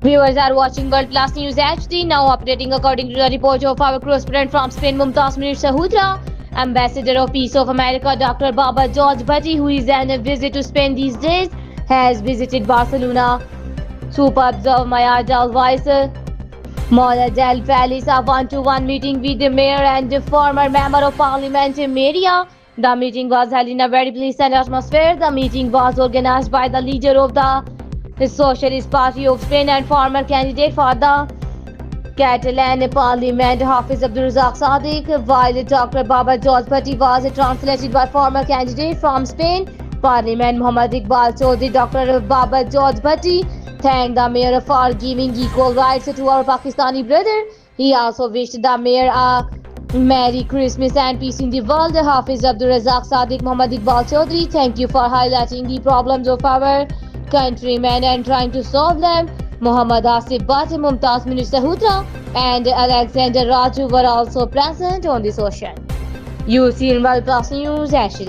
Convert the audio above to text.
Viewers are watching World Plus News HD, now updating according to the report of our correspondent from Spain, Mumtaz Munir Sahudra. Ambassador of Peace of America, Dr. Baba George Bhatti, who is on a visit to Spain these days, has visited Barcelona. Superb of Maya del Valle, Mola del Palace, a one-to-one meeting with the mayor and the former member of parliament, Maria. The meeting was held in a very pleasant atmosphere. The meeting was organized by the leader of the Socialist Party of Spain and former candidate for the Catalan Parliament, Hafiz Abdulrazak Sadiq, while Dr. Baba George Bhatti was translated by former candidate from Spain Parliament, Muhammad Iqbal Chaudhry. Dr. Baba George Bhatti thanked the mayor for giving equal rights to our Pakistani brother. He also wished the mayor a Merry Christmas and peace in the world. Hafiz Abdulrazak Sadiq, Muhammad Iqbal Chaudhry, thank you for highlighting the problems of our countrymen and trying to solve them. Muhammad Asif Bhatt, Mumtaz Munir Sahudra and Alexander Raju were also present on this occasion. You see in World Plus News HD.